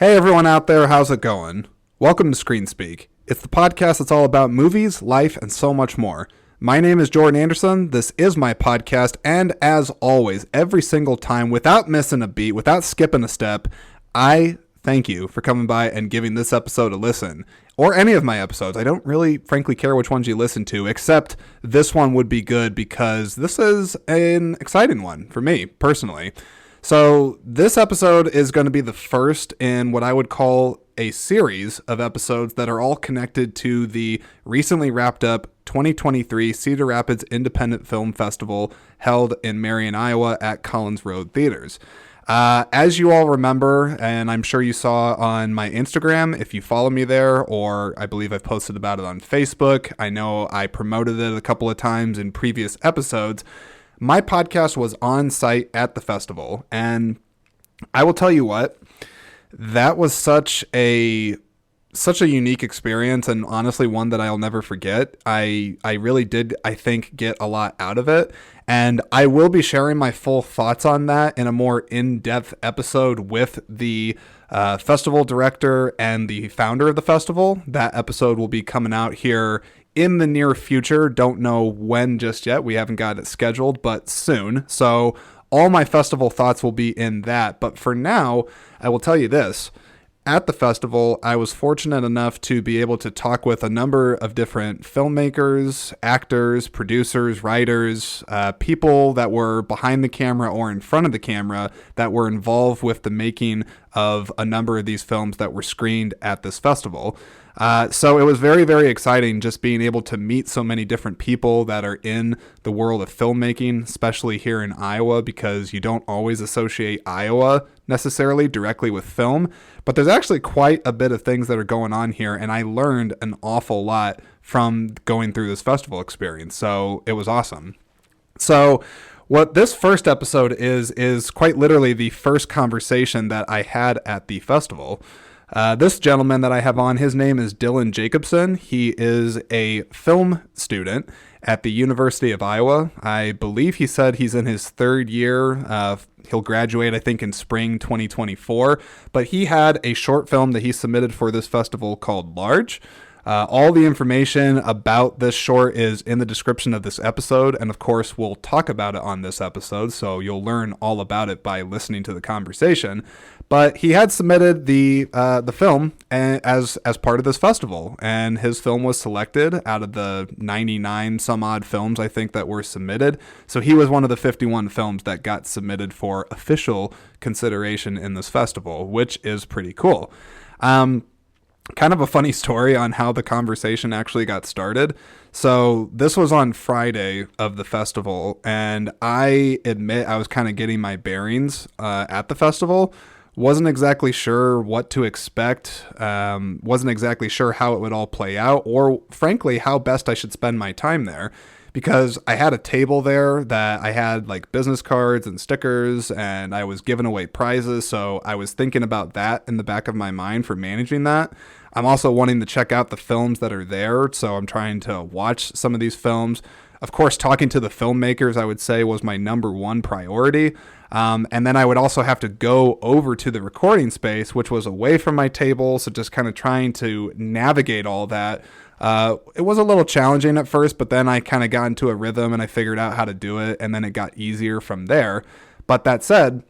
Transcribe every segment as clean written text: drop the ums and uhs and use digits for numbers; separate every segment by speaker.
Speaker 1: Hey everyone out there, how's it going? Welcome to Screen Speak. It's the podcast that's all about movies, life, and so much more. My name is Jordan Anderson, this is my podcast, and as always, every single time, without missing a beat, without skipping a step, I thank you for coming by and giving this episode a listen. Or any of my episodes. I don't really, frankly, care which ones you listen to, except this one would be good because this is an exciting one for me, personally. So this episode is going to be the first in what I would call a series of episodes that are all connected to the recently wrapped up 2023 Cedar Rapids Independent Film Festival held in Marion, Iowa at Collins Road Theaters. As you all remember, and I'm sure you saw on my Instagram, if you follow me there, or I believe I've posted about it on Facebook, I know I promoted it a couple of times in previous episodes. My podcast was on site at the festival, and I will tell you what, that was such a unique experience, and honestly one that I'll never forget. I really did, I think, get a lot out of it, and I will be sharing my full thoughts on that in a more in-depth episode with the festival director and the founder of the festival. That episode will be coming out here in the near future. Don't know when just yet. We haven't got it scheduled, but soon. So all my festival thoughts will be in that. But for now, I will tell you this. At the festival, I was fortunate enough to be able to talk with a number of different filmmakers, actors, producers, writers, people that were behind the camera or in front of the camera that were involved with the making of a number of these films that were screened at this festival. So it was very, very exciting just being able to meet so many different people that are in the world of filmmaking, especially here in Iowa, because you don't always associate Iowa necessarily directly with film. But there's actually quite a bit of things that are going on here, and I learned an awful lot from going through this festival experience. So it was awesome. So what this first episode is quite literally the first conversation that I had at the festival. This gentleman that I have on, his name is Dillon Jacobson. He is a film student at the University of Iowa. I believe he said he's in his third year. He'll graduate, I think, in spring 2024. But he had a short film that he submitted for this festival called Large. All the information about this short is in the description of this episode, and of course we'll talk about it on this episode, so you'll learn all about it by listening to the conversation. But he had submitted the film as part of this festival, and his film was selected out of the 99 some odd films I think that were submitted. So he was one of the 51 films that got submitted for official consideration in this festival, which is pretty cool. Kind of a funny story on how the conversation actually got started. So this was on Friday of the festival, and I admit I was kind of getting my bearings at the festival. Wasn't exactly sure what to expect. Wasn't exactly sure how it would all play out, or frankly, how best I should spend my time there. Because I had a table there that I had like business cards and stickers, and I was giving away prizes. So I was thinking about that in the back of my mind for managing that. I'm also wanting to check out the films that are there. So I'm trying to watch some of these films. Of course, talking to the filmmakers, I would say, was my number one priority. And then I would also have to go over to the recording space, which was away from my table. So just kind of trying to navigate all that. It was a little challenging at first, but then I kind of got into a rhythm and I figured out how to do it, and then it got easier from there. But that said,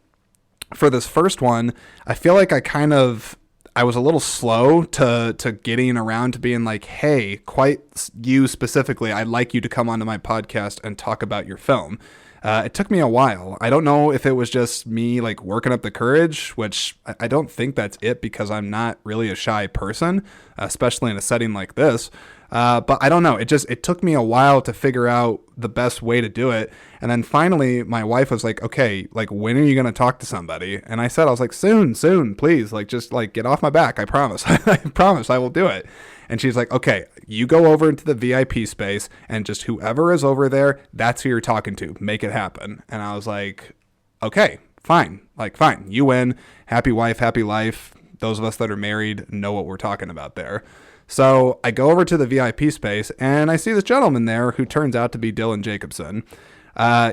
Speaker 1: for this first one, I feel like I was a little slow to getting around to being like, hey, quite you specifically, I'd like you to come onto my podcast and talk about your film. It took me a while. I don't know if it was just me like working up the courage, which I don't think that's it, because I'm not really a shy person, especially in a setting like this. But I don't know. It took me a while to figure out the best way to do it. And then finally my wife was like, okay, like, when are you going to talk to somebody? And I was like, soon, please. Like, just like get off my back. I promise. I promise I will do it. And she's like, okay, you go over into the VIP space, and just whoever is over there, that's who you're talking to. Make it happen. And I was like, okay, fine. Like, fine. You win. Happy wife, happy life. Those of us that are married know what we're talking about there. So I go over to the VIP space, and I see this gentleman there who turns out to be Dillon Jacobson.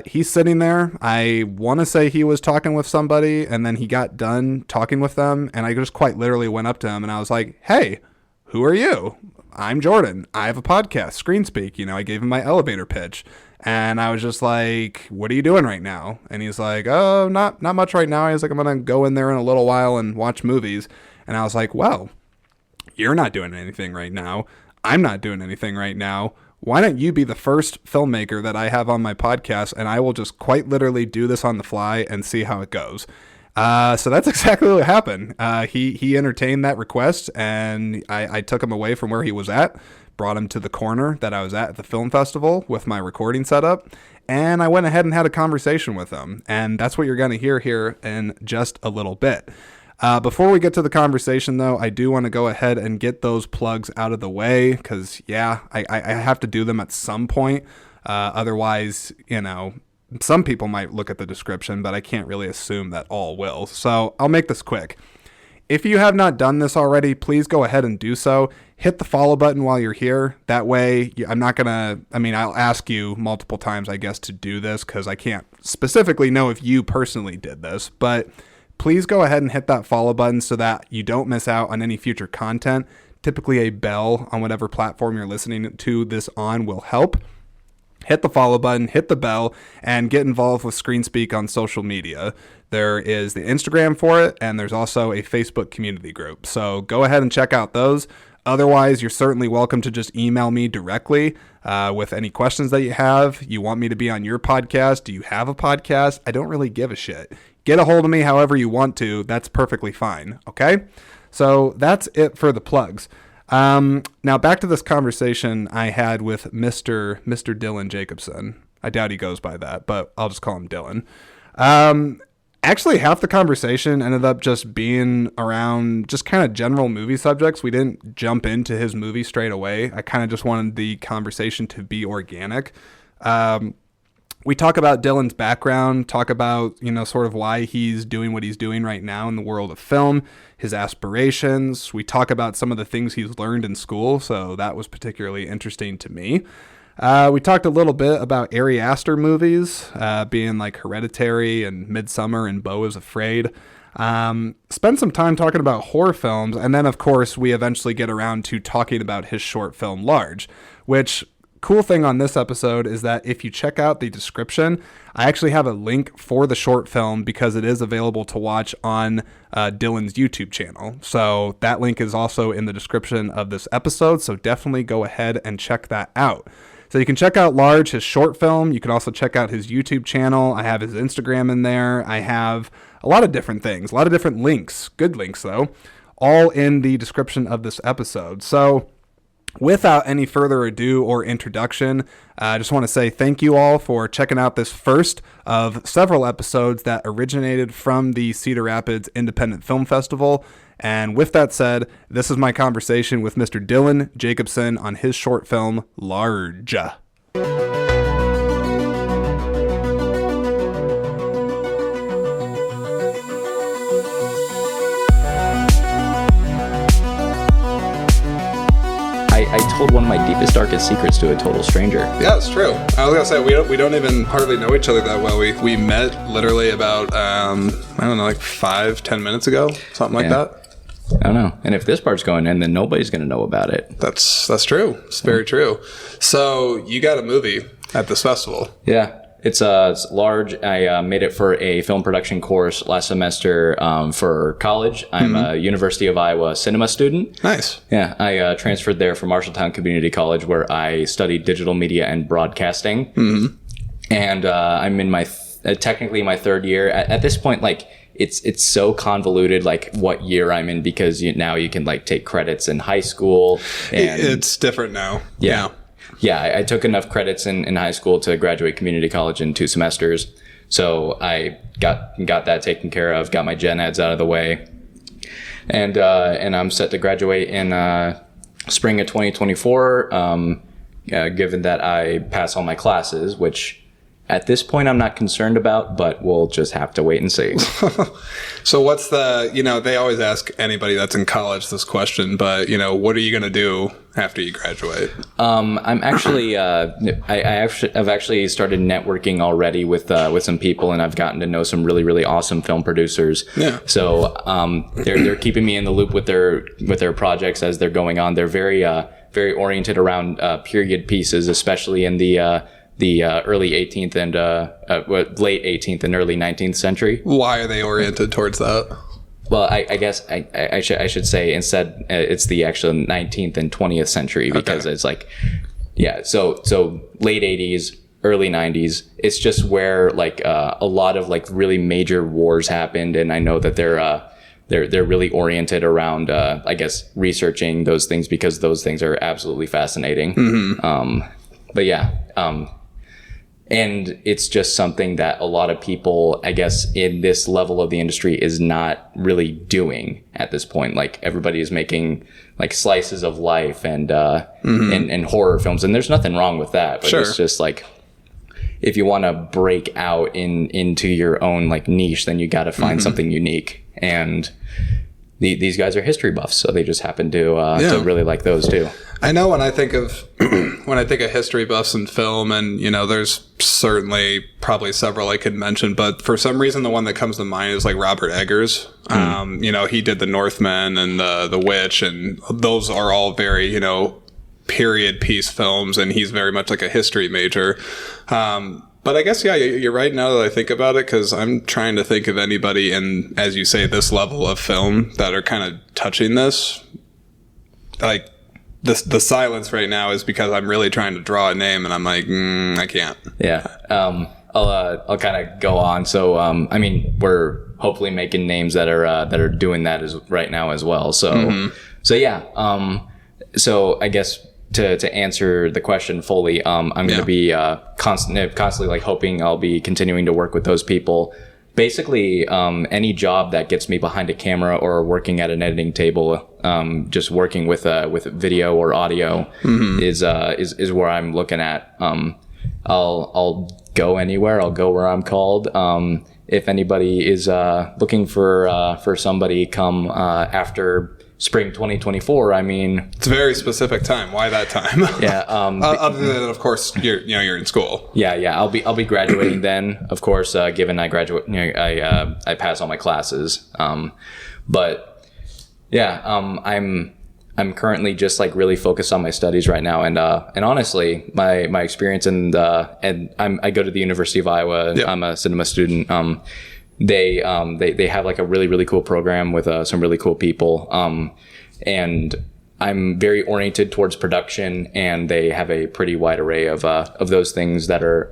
Speaker 1: He's sitting there. I want to say he was talking with somebody, and then he got done talking with them, and I just quite literally went up to him, and I was like, hey, who are you? I'm Jordan. I have a podcast, Screen Speak. I gave him my elevator pitch. And I was just like, what are you doing right now? And he's like, oh, not much right now. He's like, I'm going to go in there in a little while and watch movies. And I was like, well, you're not doing anything right now. I'm not doing anything right now. Why don't you be the first filmmaker that I have on my podcast, and I will just quite literally do this on the fly and see how it goes. So that's exactly what happened. He entertained that request, and I took him away from where he was at, brought him to the corner that I was at the film festival with my recording setup, and I went ahead and had a conversation with him. And that's what you're going to hear here in just a little bit. Before we get to the conversation, though, I do want to go ahead and get those plugs out of the way because, I have to do them at some point. Otherwise, some people might look at the description, but I can't really assume that all will. So I'll make this quick. If you have not done this already, please go ahead and do so. Hit the follow button while you're here. That way, I'll ask you multiple times, I guess, to do this because I can't specifically know if you personally did this. But please go ahead and hit that follow button so that you don't miss out on any future content. Typically, a bell on whatever platform you're listening to this on will help. Hit the follow button, hit the bell, and get involved with Screen Speak on social media. There is the Instagram for it, and there's also a Facebook community group. So go ahead and check out those. Otherwise, you're certainly welcome to just email me directly with any questions that you have. You want me to be on your podcast? Do you have a podcast? I don't really give a shit. Get a hold of me however you want to. That's perfectly fine. Okay? So that's it for the plugs. Now back to this conversation I had with Mr. Dillon Jacobson. I doubt he goes by that, but I'll just call him Dillon. Actually, half the conversation ended up just being around just kind of general movie subjects. We didn't jump into his movie straight away. I kind of just wanted the conversation to be organic. We talk about Dillon's background, talk about, sort of why he's doing what he's doing right now in the world of film, his aspirations. We talk about some of the things he's learned in school, so that was particularly interesting to me. We talked a little bit about Ari Aster movies, being like Hereditary and Midsummer and Beau is Afraid. Spent some time talking about horror films, and then, of course, we eventually get around to talking about his short film, Large, which... Cool thing on this episode is that if you check out the description, I actually have a link for the short film because it is available to watch on Dillon's YouTube channel. So that link is also in the description of this episode. So definitely go ahead and check that out. So you can check out Large, his short film. You can also check out his YouTube channel. I have his Instagram in there. I have a lot of different things, a lot of different links, good links though, all in the description of this episode. So without any further ado or introduction, I just want to say thank you all for checking out this first of several episodes that originated from the Cedar Rapids Independent Film Festival. And with that said, this is my conversation with Mr. Dillon Jacobson on his short film, Large.
Speaker 2: I told one of my deepest, darkest secrets to a total stranger.
Speaker 1: Yeah, it's true. I was gonna say we don't even hardly know each other that well. We met literally about I don't know, like 5-10 minutes ago, something like that.
Speaker 2: I don't know. And if this part's going in, then nobody's gonna know about it.
Speaker 1: That's true. It's very true. So you got a movie at this festival.
Speaker 2: Yeah. It's Large. I made it for a film production course last semester for college. I'm a University of Iowa cinema student.
Speaker 1: Nice.
Speaker 2: Yeah, I transferred there from Marshalltown Community College where I studied digital media and broadcasting. Mm-hmm. And I'm in my technically my third year. At this point, like it's so convoluted, like what year I'm in, because now you can like take credits in high school. And
Speaker 1: it's different now. Yeah.
Speaker 2: Yeah, I took enough credits in high school to graduate community college in 2 semesters. So I got that taken care of, got my gen eds out of the way. And I'm set to graduate in spring of 2024, given that I pass all my classes, which at this point I'm not concerned about, but we'll just have to wait and see.
Speaker 1: So what's they always ask anybody that's in college this question, but what are you going to do after you graduate?
Speaker 2: I'm actually, I've actually started networking already with some people, and I've gotten to know some really, really awesome film producers. Yeah. So, they're keeping me in the loop with their projects as they're going on. They're very oriented around, period pieces, especially in the early 18th and late 18th and early 19th century. Why
Speaker 1: are they oriented towards that?
Speaker 2: Well, I guess I should say instead it's the actual 19th and 20th century, because it's like, yeah. So late 80s, early 90s. It's just where like a lot of like really major wars happened, and I know that they're really oriented around I guess researching those things, because those things are absolutely fascinating. Mm-hmm. But yeah. And it's just something that a lot of people, I guess, in this level of the industry is not really doing at this point. Like everybody is making like slices of life and and horror films, and there's nothing wrong with that. But it's just like, if you want to break out into your own like niche, then you got to find something unique. And these guys are history buffs, so they just happen to really like those too.
Speaker 1: I know when I think of history buffs and film, and there's certainly probably several I could mention, but for some reason the one that comes to mind is like Robert Eggers. He did The Northman and the Witch, and those are all very period piece films, and he's very much like a history major. But I guess, you're right now that I think about it, because I'm trying to think of anybody in, as you say, this level of film that are kind of touching this. Like, the silence right now is because I'm really trying to draw a name, and I'm like, I can't.
Speaker 2: Yeah. I'll kind of go on. So, I mean, we're hopefully making names that are doing that right now as well. So, so I guess to answer the question fully, I'm going to be constantly like hoping I'll be continuing to work with those people. Basically, any job that gets me behind a camera or working at an editing table, just working with video or audio is where I'm looking at. I'll go anywhere. I'll go where I'm called. If anybody is looking for somebody come after spring 2024, I mean,
Speaker 1: it's a very specific time. Why that time?
Speaker 2: Yeah.
Speaker 1: Other than, of course, you're in school.
Speaker 2: Yeah. I'll be graduating then, of course, given I graduate, I pass all my classes. But yeah, I'm currently just like really focused on my studies right now. And honestly, my experience I go to the University of Iowa. Yep. I'm a cinema student. They have like a really, really cool program with some really cool people. And I'm very oriented towards production, and they have a pretty wide array of those things that are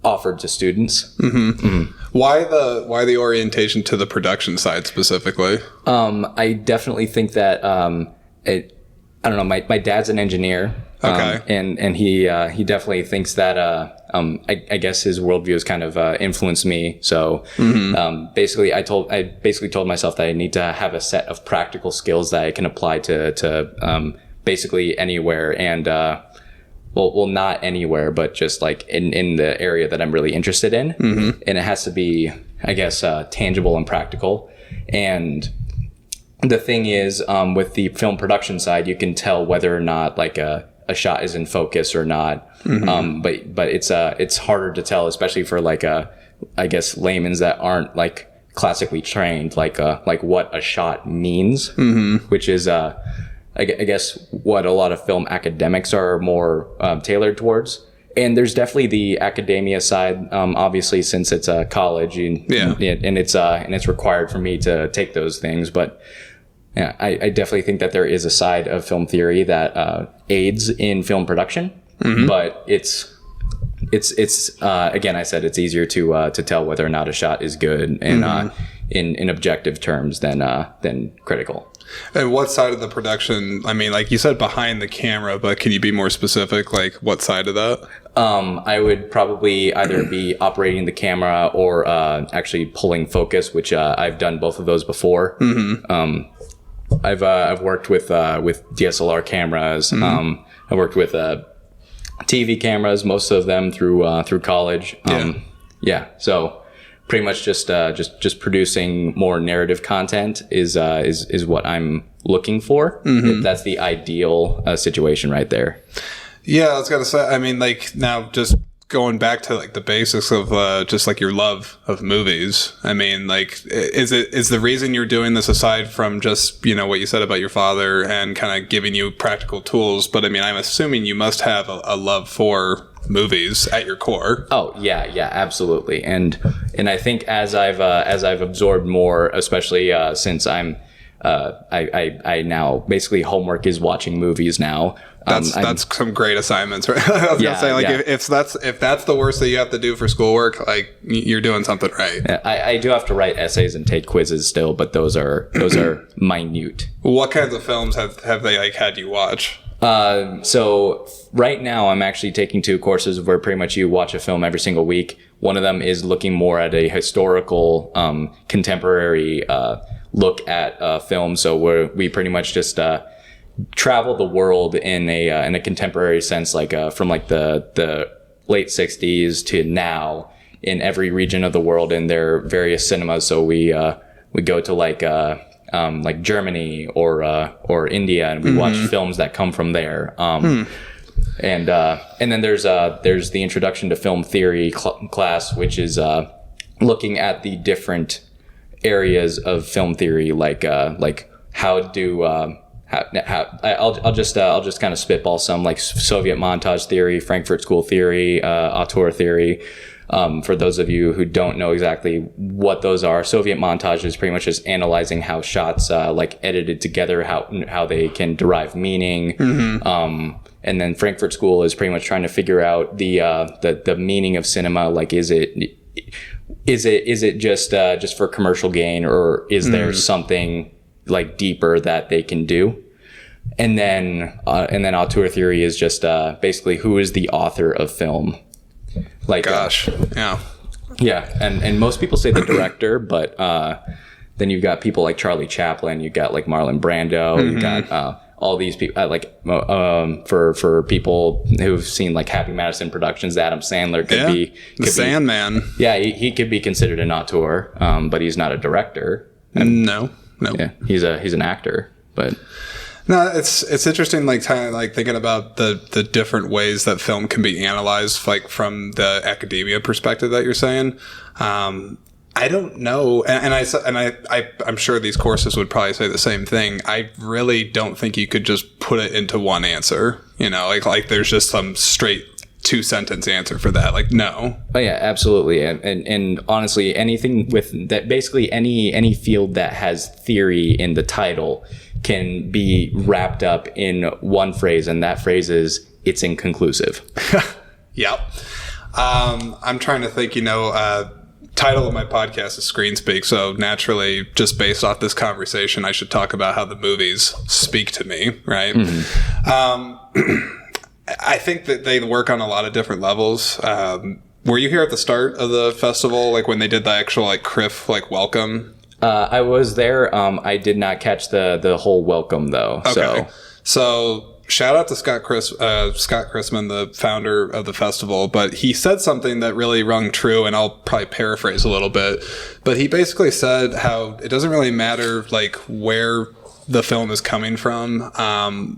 Speaker 2: offered to students. Mm-hmm. Mm-hmm.
Speaker 1: Why the orientation to the production side specifically?
Speaker 2: I definitely think that I don't know. My dad's an engineer. Okay. And he definitely thinks that I guess his worldview has kind of influenced me. So basically, I told myself that I need to have a set of practical skills that I can apply to basically anywhere, and well, not anywhere, but just like in the area that I'm really interested in. Mm-hmm. And it has to be, I guess, tangible and practical. And the thing is, with the film production side, you can tell whether or not like a shot is in focus or not. Mm-hmm. But it's harder to tell, especially for like I guess laymen that aren't like classically trained, like what a shot means, which is I guess what a lot of film academics are more tailored towards. And there's definitely the academia side, obviously, since it's a college, and it's required for me to take those things. But yeah, I definitely think that there is a side of film theory that aids in film production. Mm-hmm. But it's again, I said it's easier to tell whether or not a shot is good and in objective terms than critical.
Speaker 1: And what side of the production? I mean, like you said, behind the camera, but can you be more specific? Like what side of that?
Speaker 2: I would probably either be operating the camera or actually pulling focus, which I've done both of those before. Mm-hmm. I've worked with DSLR cameras. Mm-hmm. I've worked with TV cameras, most of them through college. So pretty much just producing more narrative content is what I'm looking for. That's the ideal situation right there.
Speaker 1: Yeah, I was gonna say. I mean, like, now just going back to like the basics of just like your love of movies. I mean, like, is the reason you're doing this, aside from just, you know, what you said about your father and kind of giving you practical tools, but I mean, I'm assuming you must have a love for movies at your core.
Speaker 2: Oh yeah, absolutely. And I think as I've absorbed more, especially since I now basically homework is watching movies now.
Speaker 1: That's some great assignments, right? I was gonna say, like, if that's the worst that you have to do for schoolwork, like, you're doing something right.
Speaker 2: I do have to write essays and take quizzes still, but those are minute.
Speaker 1: What kinds of films have they like had you watch?
Speaker 2: So right now I'm actually taking 2 courses where pretty much you watch a film every single week. One of them is looking more at a historical, contemporary look at film. So we pretty much just travel the world in a contemporary sense, like from like the late 60s to now in every region of the world in their various cinemas. So we go to like Germany or India, and we watch films that come from there. And then there's the introduction to film theory class, which is looking at the different areas of film theory, like how I'll just kind of spitball some, like Soviet montage theory, Frankfurt School theory, auteur theory. For those of you who don't know exactly what those are, Soviet montage is pretty much just analyzing how shots like edited together, how they can derive meaning. And then Frankfurt School is pretty much trying to figure out the meaning of cinema. Like, is it just for commercial gain, or is there something like deeper that they can do? And then auteur theory is just basically who is the author of film. Like, and most people say the director, but then you've got people like Charlie Chaplin, you've got like Marlon Brando, you've got all these people, for people who've seen like Happy Madison Productions, Adam Sandler could be
Speaker 1: Sandman.
Speaker 2: He could be considered an auteur, but he's not a director.
Speaker 1: No.
Speaker 2: Yeah, he's an actor, but.
Speaker 1: No, it's interesting, like, kind of like thinking about the different ways that film can be analyzed, like from the academia perspective that you're saying. I don't know, and I'm sure these courses would probably say the same thing. I really don't think you could just put it into one answer. You know, like there's just some straight 2-sentence answer for that. Like, no.
Speaker 2: Oh yeah, absolutely. And honestly, anything with that, basically any field that has theory in the title can be wrapped up in one phrase, and that phrase is, it's inconclusive.
Speaker 1: Yep. I'm trying to think, title of my podcast is Screen Speak, so naturally, just based off this conversation, I should talk about how the movies speak to me, right? I think that they work on a lot of different levels. Were you here at the start of the festival, like when they did the actual like CRIF like welcome?
Speaker 2: I was there. I did not catch the whole welcome though.
Speaker 1: Okay. So shout out to Scott Chrisman, the founder of the festival, but he said something that really rung true, and I'll probably paraphrase a little bit, but he basically said how it doesn't really matter like where the film is coming from,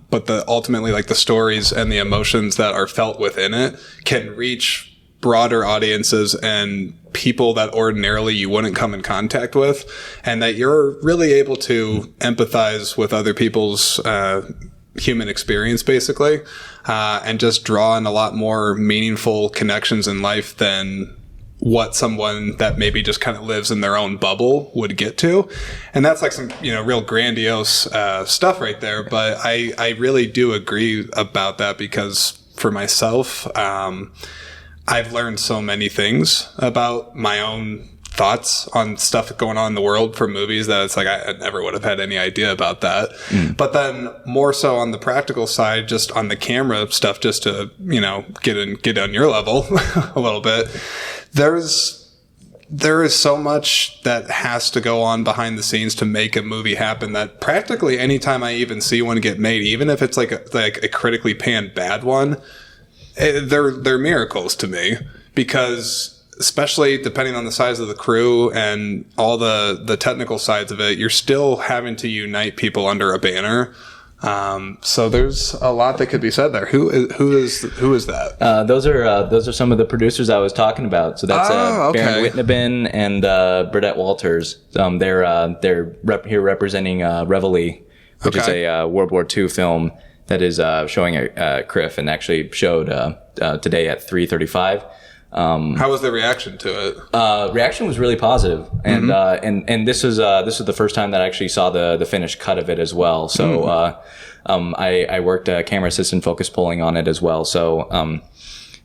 Speaker 1: but ultimately like the stories and the emotions that are felt within it can reach broader audiences and people that ordinarily you wouldn't come in contact with, and that you're really able to empathize with other people's human experience, basically, and just draw in a lot more meaningful connections in life than what someone that maybe just kind of lives in their own bubble would get to. And that's like some, real grandiose stuff right there. But I really do agree about that, because for myself, I've learned so many things about my own thoughts on stuff going on in the world from movies that it's like I never would have had any idea about that. But then more so on the practical side, just on the camera stuff, just to get on your level a little bit, there is so much that has to go on behind the scenes to make a movie happen, that practically anytime I even see one get made, even if it's like a critically panned bad one, they're miracles to me, because especially depending on the size of the crew and all the technical sides of it, you're still having to unite people under a banner. So there's a lot that could be said there. Who is that?
Speaker 2: Those are some of the producers I was talking about. So that's Baron Whitnabin and Burdette Walters. They're here representing Reveille, which is a World War II film that is showing at CRIF and actually showed today at 3:35.
Speaker 1: How was the reaction to it?
Speaker 2: Reaction was really positive, and and this was the first time that I actually saw the finished cut of it as well. So I worked camera assistant focus pulling on it as well. So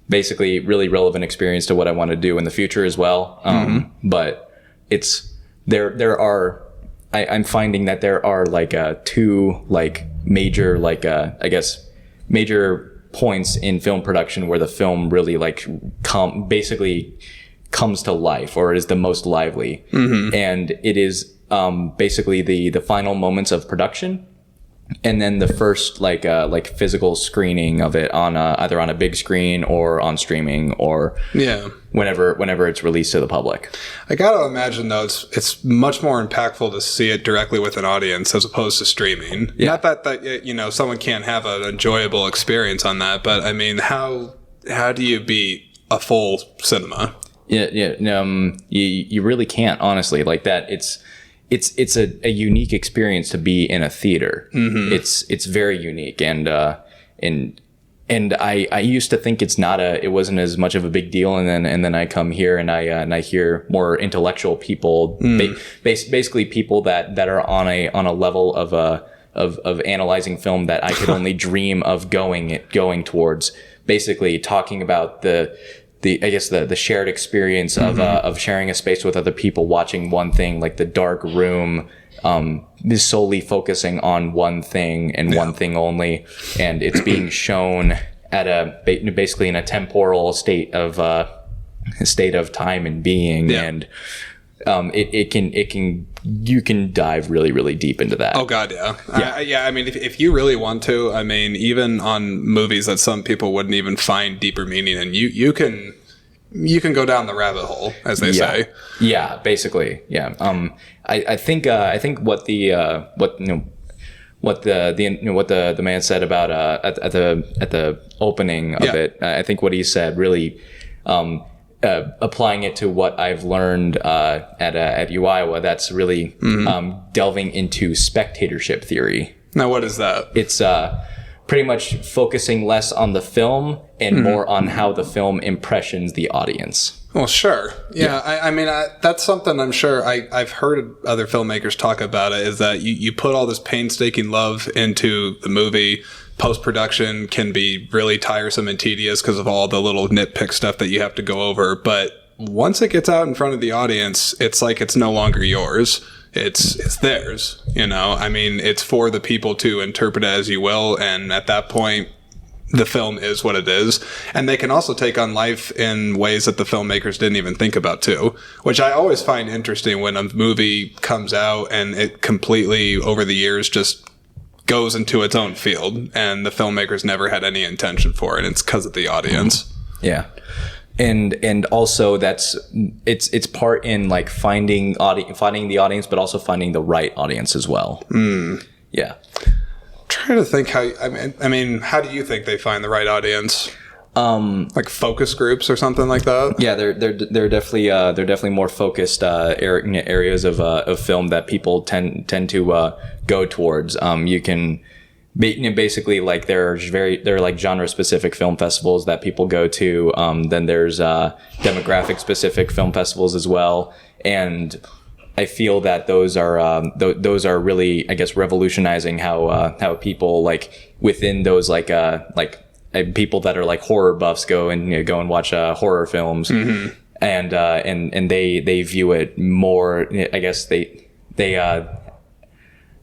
Speaker 2: basically, really relevant experience to what I want to do in the future as well. But it's I'm finding that there are like two like major major points in film production where the film really like basically comes to life, or is the most lively. And it is basically the final moments of production, and then the first like physical screening of it on either on a big screen or on streaming, or whenever it's released to the public.
Speaker 1: I gotta imagine though it's much more impactful to see it directly with an audience as opposed to streaming. Not that someone can't have an enjoyable experience on that, but I mean, how do you beat a full cinema?
Speaker 2: You really can't, honestly. Like that, it's a unique experience to be in a theater. It's very unique, and I used to think it wasn't as much of a big deal, and then I come here and I hear more intellectual people, basically people that are on a level of analyzing film that I could only dream of going towards. Basically talking about the shared experience of sharing a space with other people, watching one thing, like the dark room, is solely focusing on one thing and one thing only, and it's being shown at basically in a temporal state of time and being, and you can dive really, really deep into that.
Speaker 1: Oh God, yeah. I mean, if you really want to, I mean, even on movies that some people wouldn't even find deeper meaning in, you can go down the rabbit hole, as they say.
Speaker 2: Yeah, basically. Yeah. I think what the man said about at the opening of it, I think what he said really, applying it to what I've learned at UIWA, that's really delving into spectatorship theory.
Speaker 1: Now, what is that?
Speaker 2: It's pretty much focusing less on the film and more on how the film impressions the audience.
Speaker 1: Well, sure. Yeah. I mean, that's something I'm sure I've heard other filmmakers talk about it, is that you put all this painstaking love into the movie. Post-production can be really tiresome and tedious because of all the little nitpick stuff that you have to go over. But once it gets out in front of the audience, it's like it's no longer yours. It's theirs, I mean, it's for the people to interpret it as you will, and at that point, the film is what it is. And they can also take on life in ways that the filmmakers didn't even think about too, which I always find interesting when a movie comes out and it completely, over the years, just goes into its own field, and the filmmakers never had any intention for it. It's because of the audience.
Speaker 2: Yeah. And also it's part in like finding the audience, but also finding the right audience as well. Yeah.
Speaker 1: Trying to think how do you think they find the right audience? Like focus groups or something like that?
Speaker 2: Yeah, they're definitely more focused areas of film that people tend to go towards. You can basically, like, there are like genre specific film festivals that people go to. Then there's demographic specific film festivals as well, and I feel that those are really, I guess, revolutionizing how people, like, within those people that are like horror buffs go and watch horror films, and they view it more. I guess they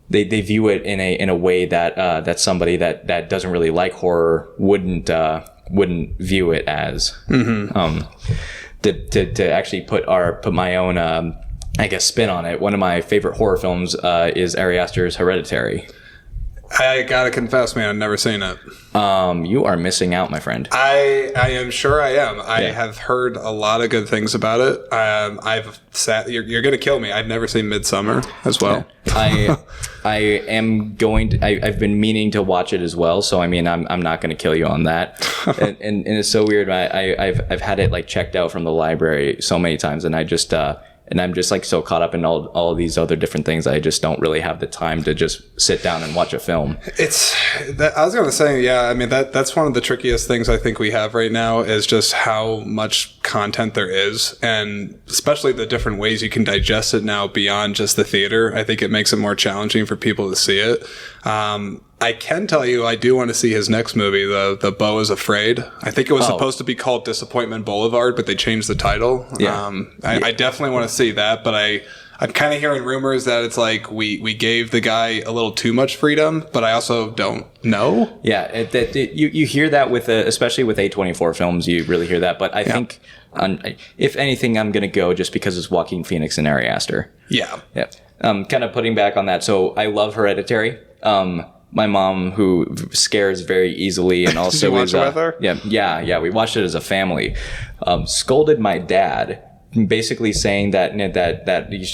Speaker 2: view it in a way that somebody that doesn't really like horror wouldn't view it as. To actually put my own I guess spin on it. One of my favorite horror films is Ari Aster's Hereditary.
Speaker 1: I gotta confess, man, I've never seen it.
Speaker 2: You are missing out, my friend.
Speaker 1: I am sure I am. I have heard a lot of good things about it. I've sat. You're gonna kill me. I've never seen Midsummer as well.
Speaker 2: Yeah. I am going to. I've been meaning to watch it as well. So I mean, I'm not going to kill you on that. and it's so weird. I've had it like checked out from the library so many times, and I'm just like so caught up in all of these other different things. I just don't really have the time to just sit down and watch a film.
Speaker 1: I was going to say, yeah, I mean, that's one of the trickiest things I think we have right now is just how much content there is, and especially the different ways you can digest it now beyond just the theater. I think it makes it more challenging for people to see it. I can tell you, I do want to see his next movie, The Beau is Afraid. I think it was supposed to be called Disappointment Boulevard, but they changed the title.
Speaker 2: Yeah.
Speaker 1: I definitely want to see that, but I'm kind of hearing rumors that it's like we gave the guy a little too much freedom, but I also don't know.
Speaker 2: Yeah, you hear that with especially with A24 films, you really hear that. But I think, if anything, I'm gonna go just because it's Joaquin Phoenix and Ari Aster.
Speaker 1: Yeah.
Speaker 2: Yeah. Kind of putting back on that. So I love Hereditary. My mom, who scares very easily, and also
Speaker 1: Did you watch it with her?
Speaker 2: Yeah. We watched it as a family. Scolded my dad, basically saying that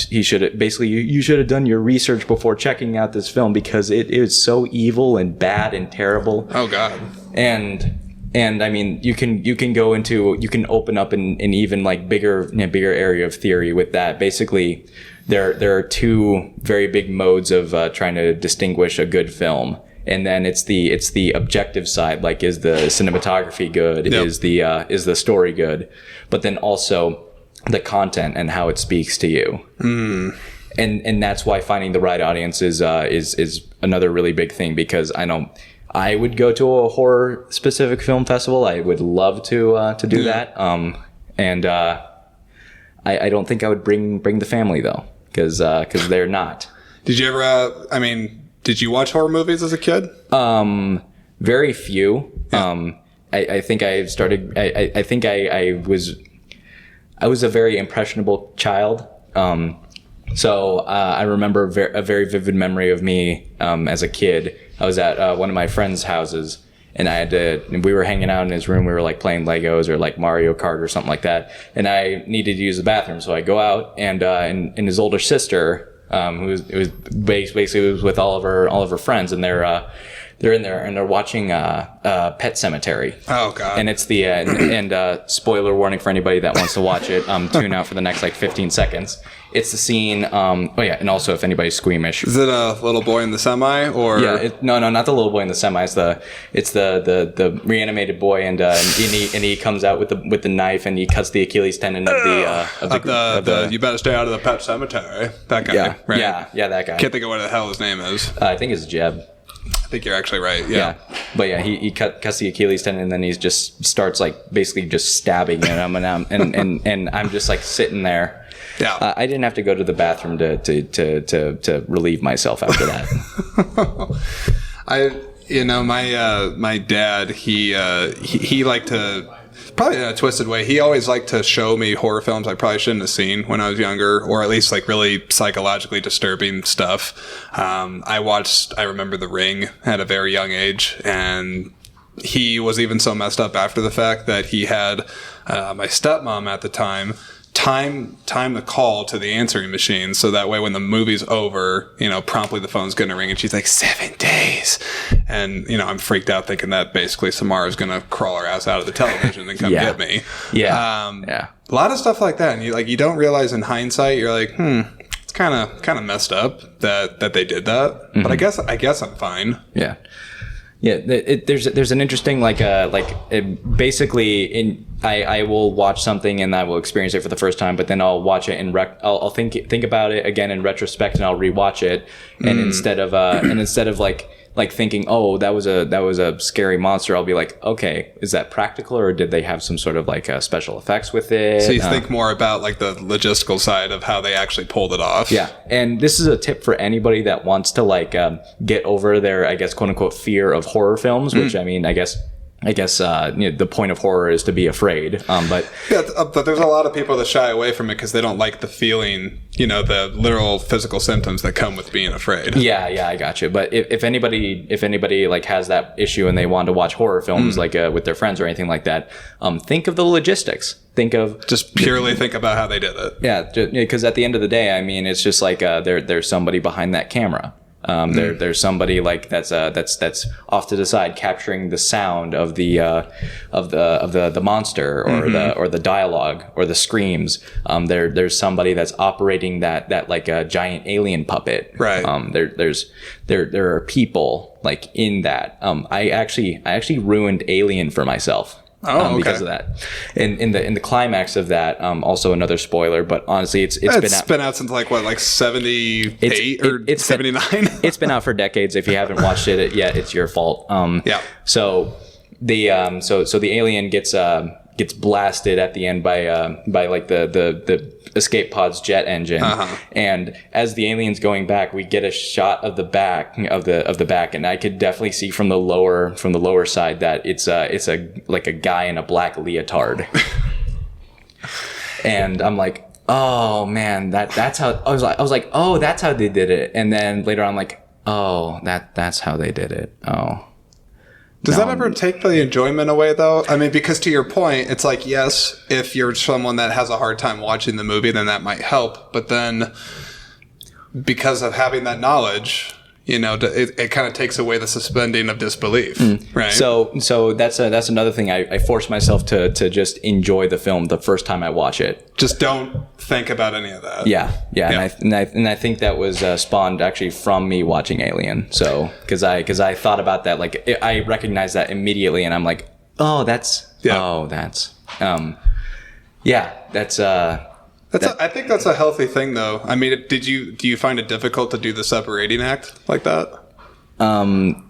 Speaker 2: he should basically you should have done your research before checking out this film because it is so evil and bad and terrible.
Speaker 1: Oh God.
Speaker 2: And I mean, you can open up an even like bigger area of theory with that. Basically, there are two very big modes of trying to distinguish a good film, and then it's the objective side, like is the cinematography good,
Speaker 1: Yep.
Speaker 2: is the story good, but then also the content and how it speaks to you. And that's why finding the right audience is another really big thing, because I know I would go to a horror specific film festival. I would love to do that. And I don't think I would bring the family though, because they're not.
Speaker 1: Did you ever? Did you watch horror movies as a kid?
Speaker 2: Very few.
Speaker 1: Yeah.
Speaker 2: I think I started. I think I was a very impressionable child. So I remember a very vivid memory of me as a kid. I was at one of my friends' houses, and we were hanging out in his room. We were like playing Legos or like Mario Kart or something like that. And I needed to use the bathroom, so I go out, and his older sister, who was basically with all of her friends, and they're in there and they're watching Pet Sematary.
Speaker 1: Oh God!
Speaker 2: And it's the and spoiler warning for anybody that wants to watch it. Tune out for the next like 15 sequence. It's the scene. And also if anybody's squeamish.
Speaker 1: Is it a little boy in the semi or?
Speaker 2: Yeah, no, not the little boy in the semi. It's the reanimated boy, and he comes out with the knife, and he cuts the Achilles tendon of the
Speaker 1: You better stay out of the Pet Cemetery. That guy.
Speaker 2: Yeah,
Speaker 1: right?
Speaker 2: Yeah, that guy.
Speaker 1: Can't think of what the hell his name is.
Speaker 2: I think it's Jeb.
Speaker 1: I think you're actually right. Yeah.
Speaker 2: But yeah, he cuts the Achilles tendon, and then he just starts like basically just stabbing him, and I'm just like sitting there.
Speaker 1: Yeah.
Speaker 2: I didn't have to go to the bathroom to relieve myself after that.
Speaker 1: My dad, he liked to, probably in a twisted way, he always liked to show me horror films I probably shouldn't have seen when I was younger, or at least like really psychologically disturbing stuff. I remember The Ring at a very young age, and he was even so messed up after the fact that he had my stepmom at the time time the call to the answering machine, so that way when the movie's over, promptly the phone's gonna ring, and she's like, 7 days, and I'm freaked out thinking that basically Samara's gonna crawl her ass out of the television and come get me. A lot of stuff like that, and you don't realize in hindsight, you're like, it's kind of messed up that they did that. Mm-hmm. But I guess I'm fine.
Speaker 2: There's an interesting basically I will watch something and I will experience it for the first time, but then I'll watch it and I'll think about it again in retrospect, and I'll rewatch it, and instead of like thinking, oh, that was a scary monster, I'll be like, okay, is that practical, or did they have some sort of like special effects with it?
Speaker 1: So you think more about like the logistical side of how they actually pulled it off.
Speaker 2: Yeah, and this is a tip for anybody that wants to get over their, I guess, quote unquote fear of horror films, which I mean, I guess I guess the point of horror is to be afraid. But
Speaker 1: there's a lot of people that shy away from it because they don't like the feeling, the literal physical symptoms that come with being afraid.
Speaker 2: Yeah, I got you. But if anybody like has that issue and they want to watch horror films like with their friends or anything like that, think of the logistics. Think
Speaker 1: about how they did it.
Speaker 2: Yeah, because at the end of the day, I mean, it's just like there's somebody behind that camera. There's somebody like that's off to the side capturing the sound of the monster or the dialogue or the screams. There's somebody that's operating that like a giant alien puppet.
Speaker 1: Right.
Speaker 2: There are people like in that. I actually ruined Alien for myself.
Speaker 1: Okay.
Speaker 2: Because of that, and in the climax of that, also another spoiler, but honestly, it's
Speaker 1: been out since like 78 or 79.
Speaker 2: It's been out for decades. If you haven't watched it yet, it's your fault.
Speaker 1: Yeah.
Speaker 2: So the alien gets blasted at the end by like the escape pod's jet engine, and as the alien's going back, we get a shot of the back of the back, and I could definitely see from the lower side that it's a guy in a black leotard, and I'm like, oh man, that's how I was like, oh, that's how they did it, and then later on I'm like, oh, that's how they did it. Oh.
Speaker 1: Does that ever take the enjoyment away, though? I mean, because to your point, it's like, yes, if you're someone that has a hard time watching the movie, then that might help. But then because of having that knowledge, it kind of takes away the suspending of disbelief, right?
Speaker 2: So that's another thing. I force myself to just enjoy the film the first time I watch it.
Speaker 1: Just don't think about any of that.
Speaker 2: Yeah. And I think that was spawned actually from me watching Alien. So because I thought about that, like I recognized that immediately, and I'm like, I
Speaker 1: think that's a healthy thing, though. I mean, do you find it difficult to do the separating act like that?
Speaker 2: The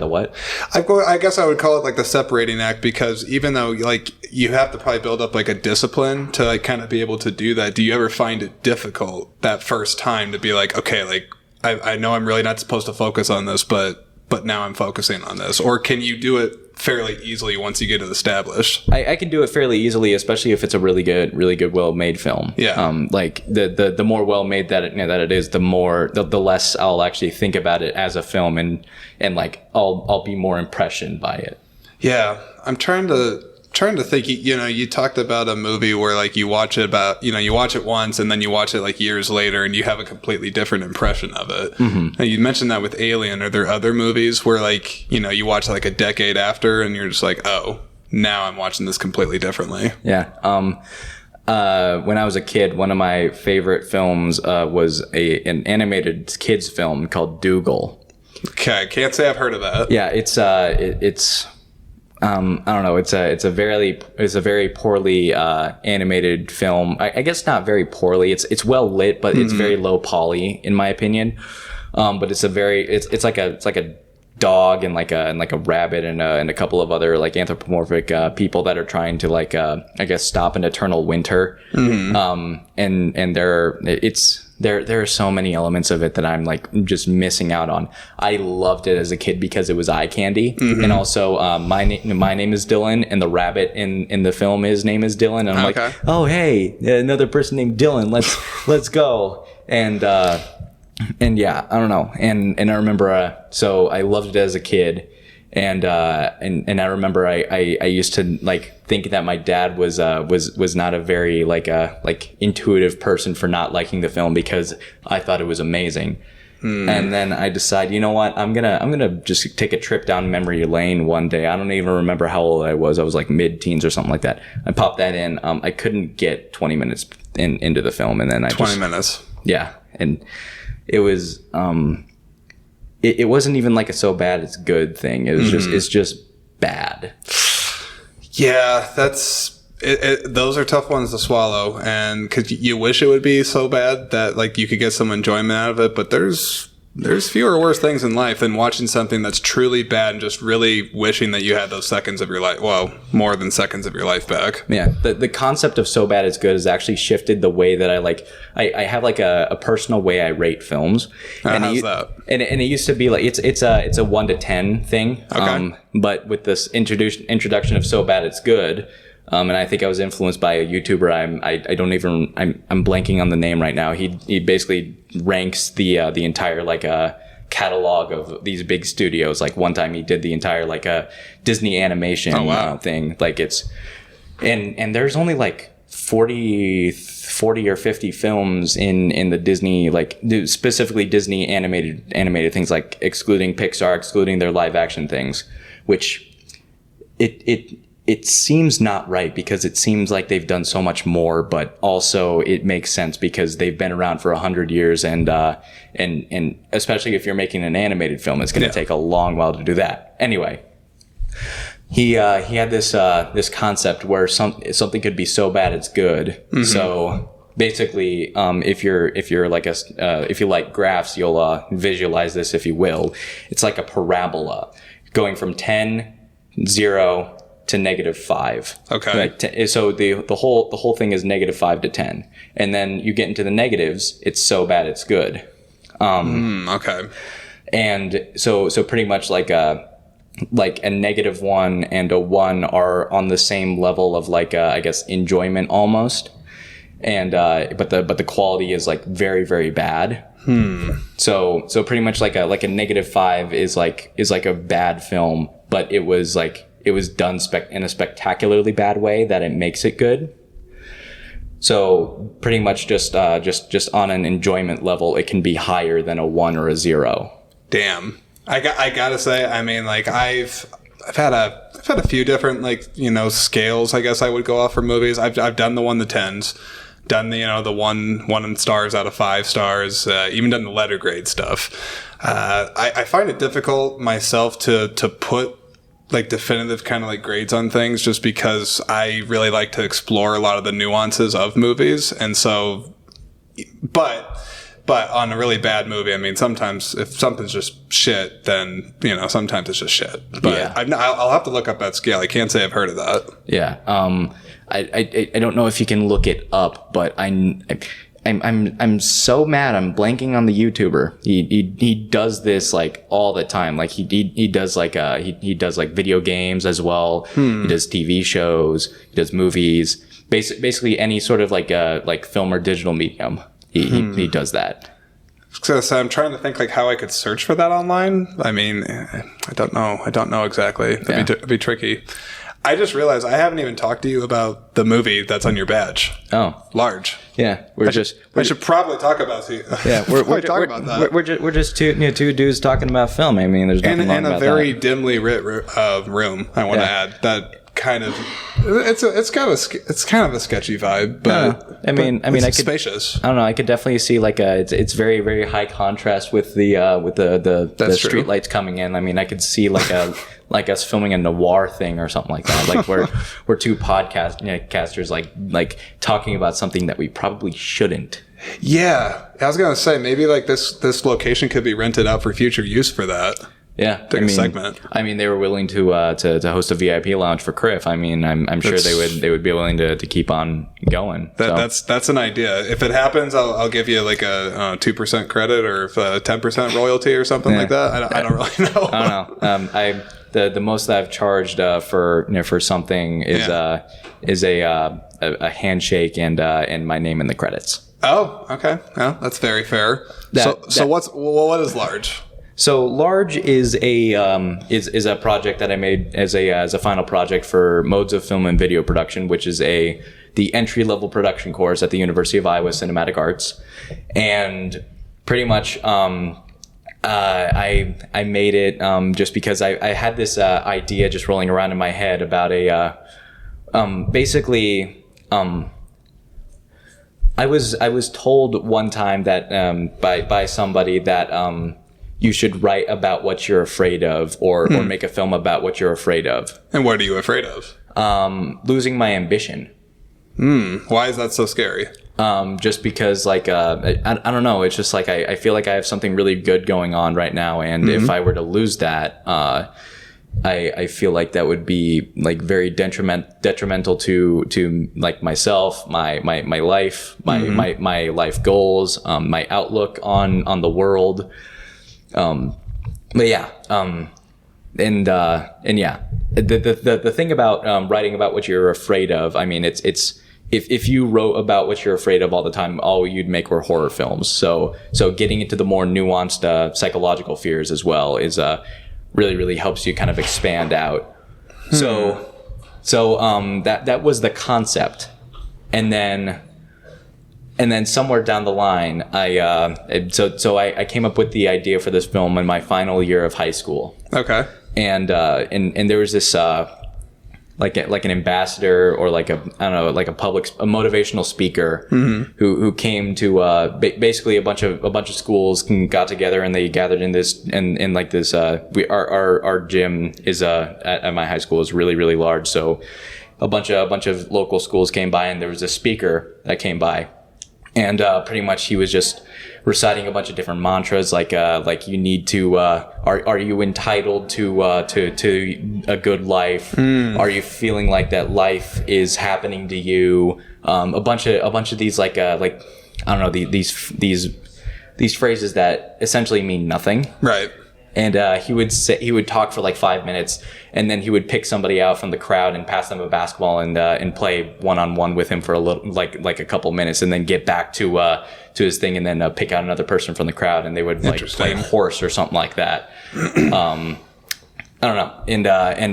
Speaker 2: what?
Speaker 1: I guess I would call it like the separating act, because even though like you have to probably build up like a discipline to like kind of be able to do that, do you ever find it difficult that first time to be like, okay, like I know I'm really not supposed to focus on this, but now I'm focusing on this? Or can you do it fairly easily once you get it established?
Speaker 2: I can do it fairly easily, especially if it's a really good, well-made film.
Speaker 1: Yeah.
Speaker 2: Like the more well-made that it is, the less I'll actually think about it as a film, and like I'll be more impressioned by it.
Speaker 1: Yeah, I'm trying to think. You talked about a movie where like you watch it once and then you watch it like years later and you have a completely different impression of it. Mm-hmm. You mentioned that with Alien. Are there other movies where like you watch like a decade after and you're just like, oh, now I'm watching this completely differently?
Speaker 2: Yeah. When I was a kid, one of my favorite films was an animated kids film called Dougal.
Speaker 1: Okay, can't say I've heard of that.
Speaker 2: Yeah, it's I don't know. It's a very poorly animated film. I guess not very poorly. It's well lit, but it's very low poly in my opinion. But it's like a dog and like a rabbit and a couple of other like anthropomorphic people that are trying to like I guess stop an eternal winter. Mm-hmm. And there are so many elements of it that I'm like just missing out on. I loved it as a kid because it was eye candy. Mm-hmm. And also my name is Dillon, and the rabbit in the film, his name is Dillon, and I'm like, oh hey, another person named Dillon, let's go. And yeah, I don't know. And I remember so I loved it as a kid. And I remember I used to like think that my dad was not a very like intuitive person for not liking the film because I thought it was amazing. And then I decide, you know what, I'm gonna just take a trip down memory lane one day. I don't even remember how old I was. I was like mid-teens or something like that. I popped that in. I couldn't get 20 minutes into the film, and then
Speaker 1: 20 minutes.
Speaker 2: Yeah, and it was It wasn't even like a so bad it's good thing. It was it's just bad.
Speaker 1: Yeah, that's it. Those are tough ones to swallow, and because you wish it would be so bad that like you could get some enjoyment out of it, but there's There's fewer worse things in life than watching something that's truly bad and just really wishing that you had those seconds of your life, well, more than seconds of your life back.
Speaker 2: Yeah, the concept of so bad it's good has actually shifted the way that I have like a personal way I rate films.
Speaker 1: How's that?
Speaker 2: And it used to be like it's a 1 to 10 thing.
Speaker 1: Okay.
Speaker 2: But with this introduction of so bad it's good. And I think I was influenced by a YouTuber. I'm blanking on the name right now. He basically ranks the entire like catalog of these big studios. Like one time he did the entire like Disney animation thing. Like it's and there's only like 40 or 50 films in the Disney, like specifically Disney animated things, like excluding Pixar, excluding their live action things, which it seems not right, because it seems like they've done so much more, but also it makes sense because they've been around for 100 years, and especially if you're making an animated film, it's going to take a long while to do that. Anyway, he had this concept where something could be so bad it's good. Mm-hmm. So basically, if you like graphs, you'll visualize this, if you will. It's like a parabola going from 10, 0 to -5.
Speaker 1: Okay.
Speaker 2: Like so the whole thing is -5 to 10, and then you get into the negatives. It's so bad it's good.
Speaker 1: Okay.
Speaker 2: And so pretty much like a -1 and a 1 are on the same level of like I guess enjoyment almost, and but the quality is like very, very bad. So pretty much like a -5 is like a bad film, but it was done in a spectacularly bad way that it makes it good. So pretty much just on an enjoyment level, it can be higher than a 1 or a 0.
Speaker 1: Damn. I gotta say, I mean, like I've had a few different, like, you know, scales, I guess I would go off for movies. I've done the 1 to 10s, done the, you know, the one stars out of 5 stars, even done the letter grade stuff. I find it difficult myself to put like definitive kind of like grades on things, just because I really like to explore a lot of the nuances of movies. And so, but on a really bad movie, I mean, sometimes if something's just shit, then, you know, sometimes it's just shit. But yeah. I'll have to look up that scale. I can't say I've heard of that.
Speaker 2: Yeah. I don't know if you can look it up, but I'm so mad. I'm blanking on the YouTuber. He does this like all the time. Like he does like he does like video games as well. He does TV shows. He does movies. Basically any sort of like film or digital medium. He does that.
Speaker 1: So I'm trying to think like how I could search for that online. I mean, I don't know exactly. It'd be tricky. I just realized I haven't even talked to you about the movie that's on your badge. Oh, Large.
Speaker 2: Yeah,
Speaker 1: I should probably talk about it.
Speaker 2: Yeah, we're talking about that. We're just two dudes talking about film. I mean, there's nothing wrong about that.
Speaker 1: In a very dimly lit room. I want to add that kind of it's kind of a sketchy vibe, but
Speaker 2: I mean,
Speaker 1: it's
Speaker 2: I could,
Speaker 1: spacious.
Speaker 2: I don't know. I could definitely see like it's very, very high contrast with the street lights coming in. I mean, I could see like us filming a noir thing or something like that. Like we're two casters like talking about something that we probably shouldn't.
Speaker 1: Yeah, I was gonna say maybe like this location could be rented out for future use for that.
Speaker 2: Yeah,
Speaker 1: a segment.
Speaker 2: I mean, they were willing to host a VIP lounge for Criff. I mean, I'm sure they would be willing to keep on going.
Speaker 1: That's an idea. If it happens, I'll give you like a 2% credit or 10% royalty or something like that. I don't really know.
Speaker 2: I don't know. The most that I've charged for something is a handshake and my name in the credits.
Speaker 1: Oh, okay. Yeah, that's very fair. What is Large?
Speaker 2: So Large is a project that I made as a final project for Modes of Film and Video Production, which is the entry level production course at the University of Iowa Cinematic Arts, and pretty much I made it just because I had this idea just rolling around in my head about I was told one time that by somebody that you should write about what you're afraid of, or make a film about what you're afraid of.
Speaker 1: And what are you afraid of?
Speaker 2: Losing my ambition.
Speaker 1: Why is that so scary?
Speaker 2: just because like I don't know, it's just like I feel like I have something really good going on right now, and if I were to lose that, I feel like that would be like very detrimental to like myself, my life, my life goals, my outlook on the world. But yeah, and yeah, the thing about writing about what you're afraid of, I mean, it's if you wrote about what you're afraid of all the time, all you'd make were horror films. So getting into the more nuanced psychological fears as well is really helps you kind of expand out. So that was the concept, and then somewhere down the line, I came up with the idea for this film in my final year of high school.
Speaker 1: Okay.
Speaker 2: And there was this like an ambassador or like a motivational speaker who came to basically a bunch of schools got together, and they gathered in this and like this our gym is at my high school is really large, so a bunch of local schools came by, and there was a speaker that came by, and pretty much he was just reciting a bunch of different mantras, like you need to are you entitled to a good life? Are you feeling like that life is happening to you? A bunch of these like I don't know, these phrases that essentially mean nothing.
Speaker 1: Right.
Speaker 2: And he would talk for like 5 minutes, and then he would pick somebody out from the crowd and pass them a basketball and play one-on-one with him for a little like a couple minutes, and then get back to his thing, and then pick out another person from the crowd, and they would like play horse or something like that. I don't know. And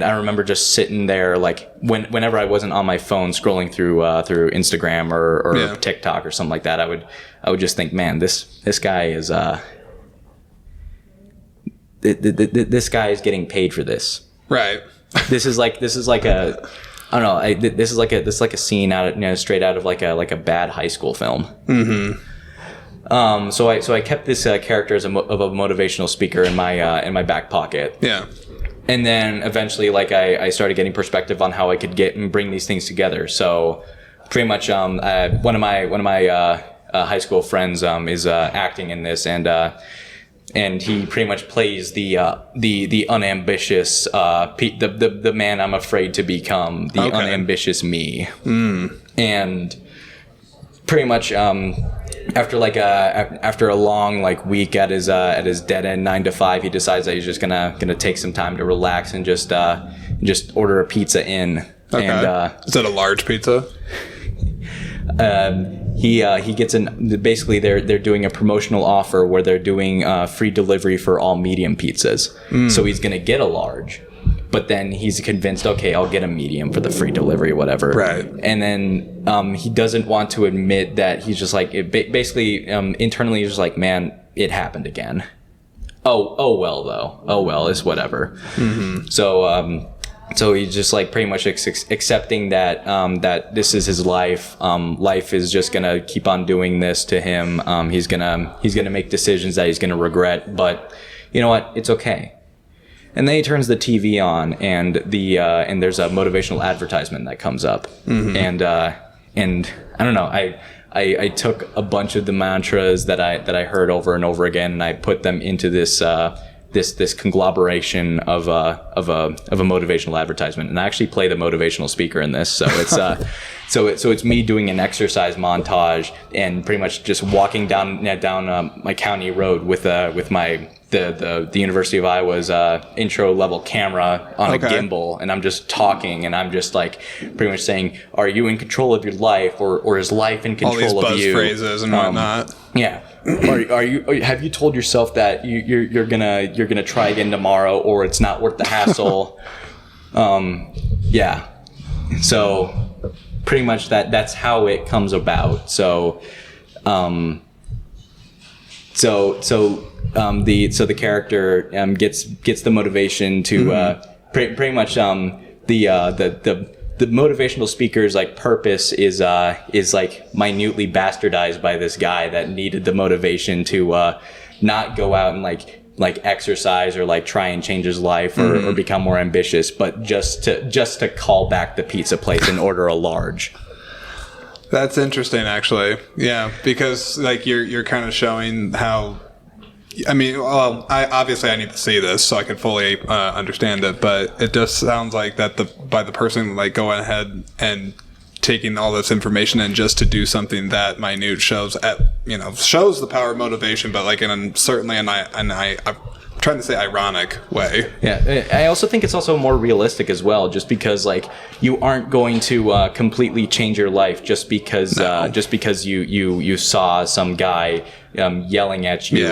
Speaker 2: I remember just sitting there like whenever I wasn't on my phone scrolling through Instagram or TikTok or something like that, I would just think, man, this guy is this guy is getting paid for this. Right. This is like a, I don't know. This is like a scene straight out of like a bad high school film. Mm-hmm. So I kept this character as of a motivational speaker in my back pocket. Yeah. And then eventually, like I started getting perspective on how I could get and bring these things together. So pretty much, one of my high school friends is acting in this, and he pretty much plays the unambitious the man I'm afraid to become, the unambitious me. And pretty much after a long like week at his dead end 9 to 5, he decides that he's just gonna take some time to relax and just order a pizza in. Okay. And
Speaker 1: is that a large pizza?
Speaker 2: He gets basically they're doing a promotional offer where they're doing free delivery for all medium pizzas. So he's gonna get a large, but then he's convinced, okay, I'll get a medium for the free delivery, whatever. Right. And then he doesn't want to admit that he's just like basically internally he's just like, man, it happened again. Oh well though. Oh well, it's whatever. Mm-hmm. So he's just like pretty much accepting that that this is his life. Life is just gonna keep on doing this to him. He's gonna make decisions that he's gonna regret. But you know what? It's okay. And then he turns the TV on, and there's a motivational advertisement that comes up. Mm-hmm. And I don't know. I took a bunch of the mantras that I heard over and over again, and I put them into this conglomeration of a motivational advertisement, and I actually play the motivational speaker in this. So it's so it's me doing an exercise montage and pretty much just walking down my county road with my the University of Iowa's intro level camera on a gimbal, and I'm just talking, and I'm just like pretty much saying, are you in control of your life, or is life in control of you? All these buzz
Speaker 1: phrases and whatnot.
Speaker 2: Yeah. Have you told yourself that you're gonna try again tomorrow, or it's not worth the hassle? Yeah. So pretty much that's how it comes about. So the character gets the motivation to pretty much the motivational speaker's like purpose is like minutely bastardized by this guy that needed the motivation to not go out and like exercise or like try and change his life or become more ambitious, but just to call back the pizza place and order a large.
Speaker 1: That's interesting, actually. Yeah, because like you're kind of showing how. I mean, well, I need to see this so I can fully understand it. But it just sounds like that by the person like going ahead and taking all this information and just to do something that minute shows the power of motivation, but like certainly I'm trying to say ironic way.
Speaker 2: Yeah, I also think it's also more realistic as well, just because like you aren't going to completely change your life just because you saw some guy yelling at you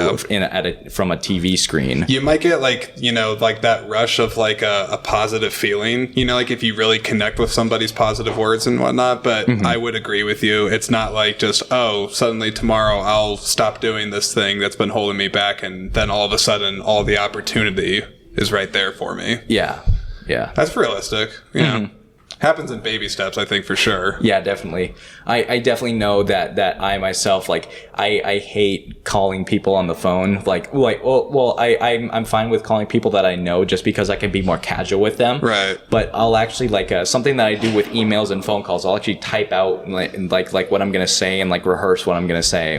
Speaker 2: from a TV screen.
Speaker 1: You might get like that rush of like a positive feeling, like if you really connect with somebody's positive words and whatnot. But I would agree with you. It's not like just suddenly tomorrow I'll stop doing this thing that's been holding me back, and then all of a sudden all the opportunity is right there for me.
Speaker 2: Yeah.
Speaker 1: That's realistic. Yeah. Happens in baby steps, I think, for sure.
Speaker 2: Yeah, definitely. I definitely know that I myself, like, I hate calling people on the phone. I'm fine with calling people that I know just because I can be more casual with them.
Speaker 1: Right.
Speaker 2: But I'll actually, something that I do with emails and phone calls, I'll actually type out, like what I'm going to say and, like, rehearse what I'm going to say.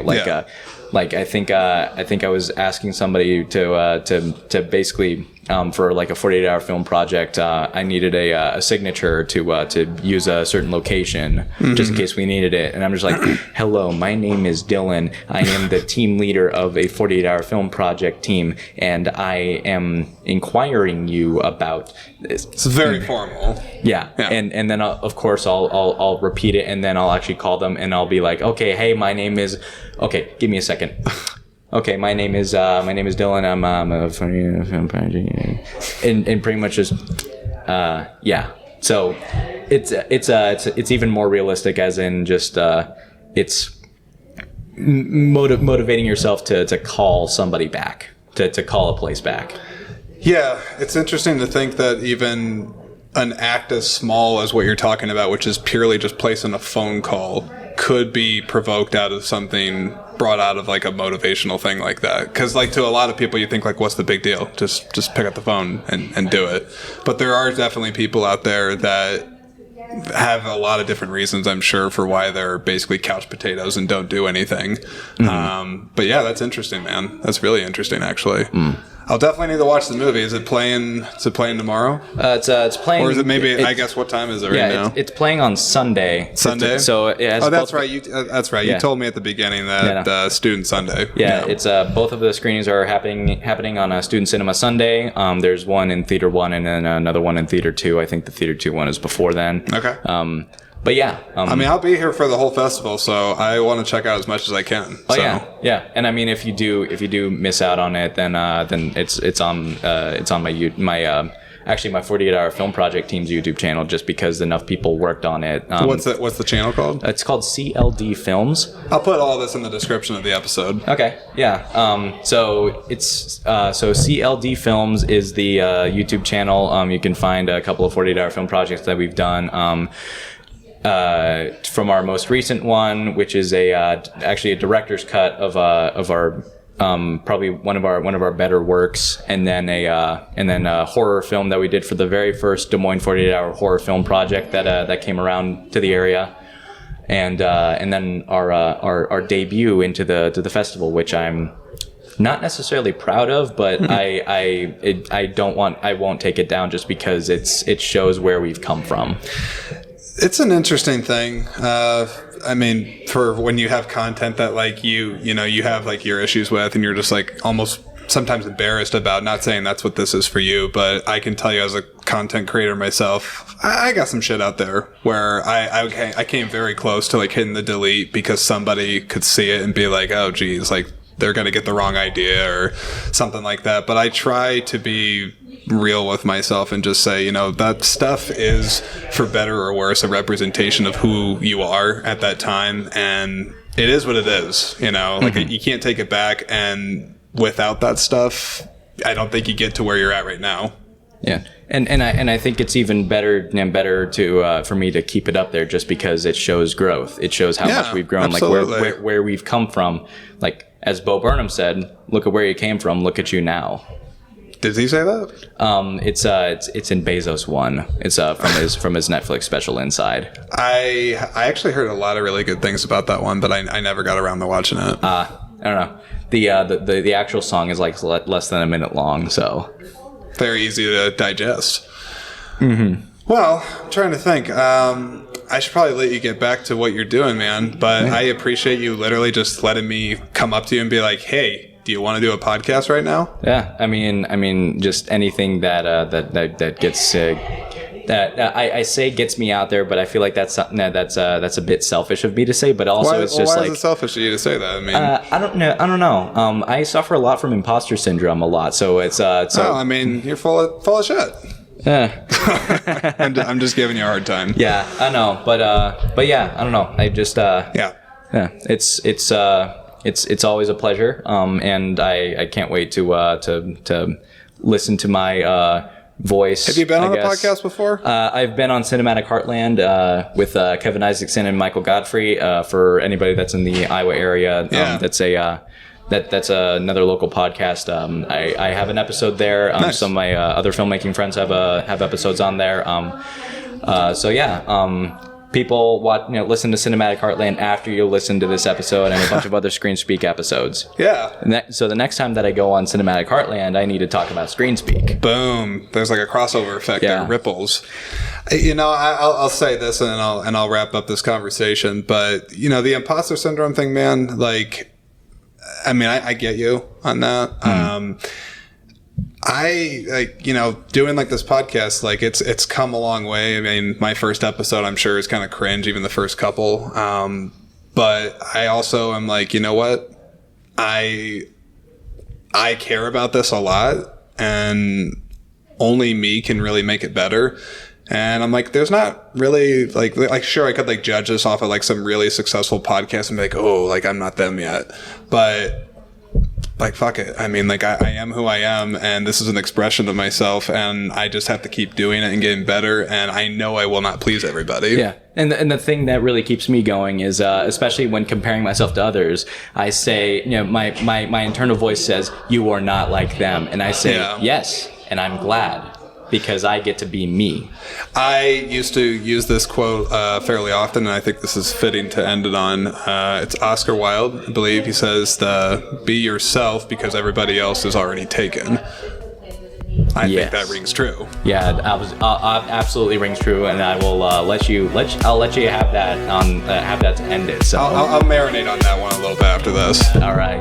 Speaker 2: I think I was asking somebody to basically for like a 48-hour film project, I needed a signature to use a certain location just in case we needed it. And I'm just like, hello, my name is Dillon. I am the team leader of a 48-hour film project team, and I am inquiring you about this.
Speaker 1: It's very formal.
Speaker 2: Yeah. And then of course I'll repeat it, and then I'll actually call them and I'll be like, okay, hey, my name is. Okay, give me a second. Okay, my name is Dillon. I'm a film project, and pretty much just yeah. So it's even more realistic, as in just it's motivating yourself to call somebody back, to call a place back.
Speaker 1: Yeah, it's interesting to think that even an act as small as what you're talking about, which is purely just placing a phone call, could be provoked out of something brought out of like a motivational thing like that. Because like to a lot of people, you think like, what's the big deal? Just pick up the phone and do it. But there are definitely people out there that have a lot of different reasons, I'm sure, for why they're basically couch potatoes and don't do anything. But yeah, that's interesting, man. That's really interesting, actually. I'll definitely need to watch the movie. Is it playing tomorrow?
Speaker 2: It's playing.
Speaker 1: Or is it maybe? I guess what time is it right now?
Speaker 2: It's playing on Sunday.
Speaker 1: Sunday.
Speaker 2: So it has
Speaker 1: that's right. That's right. You told me at the beginning that Student Sunday.
Speaker 2: Yeah, it's both of the screenings are happening on Student Cinema Sunday. There's one in Theater 1 and then another one in Theater 2. I think the Theater 2 one is before then.
Speaker 1: Okay.
Speaker 2: But yeah,
Speaker 1: I mean, I'll be here for the whole festival, so I want to check out as much as I can.
Speaker 2: Oh yeah. And I mean, if you do miss out on it, then it's on my 48-hour film project team's YouTube channel, just because enough people worked on it.
Speaker 1: What's the channel called?
Speaker 2: It's called CLD Films.
Speaker 1: I'll put all this in the description of the episode.
Speaker 2: Okay. Yeah. So it's CLD Films is the YouTube channel. You can find a couple of 48-hour film projects that we've done. From our most recent one, which is actually a director's cut of our probably one of our better works, and then a horror film that we did for the very first Des Moines 48-hour horror film project that came around to the area, and then our debut into the festival, which I'm not necessarily proud of, but I won't take it down just because it shows where we've come from.
Speaker 1: It's an interesting thing. I mean, for when you have content that like you have like your issues with, and you're just like almost sometimes embarrassed about, not saying that's what this is for you, but I can tell you as a content creator myself, I got some shit out there where I came very close to like hitting the delete because somebody could see it and be like, oh geez, like they're going to get the wrong idea or something like that. But I try to be real with myself and just say, that stuff is, for better or worse, a representation of who you are at that time, and it is what it is. Like you can't take it back, and without that stuff, I don't think you get to where you're at right now.
Speaker 2: Yeah, and I think it's even better to for me to keep it up there, just because it shows growth. It shows how much we've grown,
Speaker 1: absolutely.
Speaker 2: Like where we've come from. Like as Bo Burnham said, "Look at where you came from. Look at you now."
Speaker 1: Did he say that?
Speaker 2: It's in Bezos 1. It's from his Netflix special Inside.
Speaker 1: I actually heard a lot of really good things about that one, but I never got around to watching it.
Speaker 2: I don't know. The actual song is like less than a minute long, so
Speaker 1: very easy to digest. Mm-hmm. Well, I'm trying to think. I should probably let you get back to what you're doing, man. But I appreciate you literally just letting me come up to you and be like, "Hey, do you want to do a podcast right now?"
Speaker 2: Yeah, I mean, just anything that gets that I say gets me out there, but I feel like that's something that's a bit selfish of me to say. But also, it's just
Speaker 1: why is it selfish of you to say that? I mean,
Speaker 2: I don't know. I suffer a lot from imposter syndrome a lot, so it's
Speaker 1: I mean, you're full of shit.
Speaker 2: Yeah.
Speaker 1: I'm just giving you a hard time.
Speaker 2: Yeah, I know, but yeah, I don't know. I just yeah, it's always a pleasure, and I can't wait to listen to my voice.
Speaker 1: Have you been on a podcast before?
Speaker 2: I've been on Cinematic Heartland with Kevin Isaacson and Michael Godfrey. For anybody that's in the Iowa area, that's another local podcast. I have an episode there.
Speaker 1: Nice.
Speaker 2: Some of my other filmmaking friends have episodes on there. People listen to Cinematic Heartland after you listen to this episode and a bunch of other Screen Speak episodes.
Speaker 1: Yeah.
Speaker 2: And so the next time that I go on Cinematic Heartland, I need to talk about Screen Speak.
Speaker 1: Boom. There's like a crossover effect there, ripples. I'll say this and I'll wrap up this conversation. But the imposter syndrome thing, man. Like, I mean, I get you on that. I doing like this podcast, like it's come a long way. I mean, my first episode, I'm sure, is kind of cringe, even the first couple. But I also am like, you know what? I care about this a lot, and only me can really make it better. And I'm like, there's not really like sure, I could like judge this off of like some really successful podcast and be like, oh, like I'm not them yet. But like, fuck it. I mean, like I am who I am, and this is an expression of myself, and I just have to keep doing it and getting better. And I know I will not please everybody.
Speaker 2: Yeah. And the thing that really keeps me going is, especially when comparing myself to others, I say, my internal voice says, you are not like them. And I say, yes. And I'm glad, because I get to be me.
Speaker 1: I used to use this quote fairly often, and I think this is fitting to end it on. It's Oscar Wilde, I believe. He says, be yourself because everybody else is already taken. I think that rings true.
Speaker 2: Yeah, absolutely rings true, and I will let you have that to end it. So
Speaker 1: I'll marinate on that one a little bit after this.
Speaker 2: All right.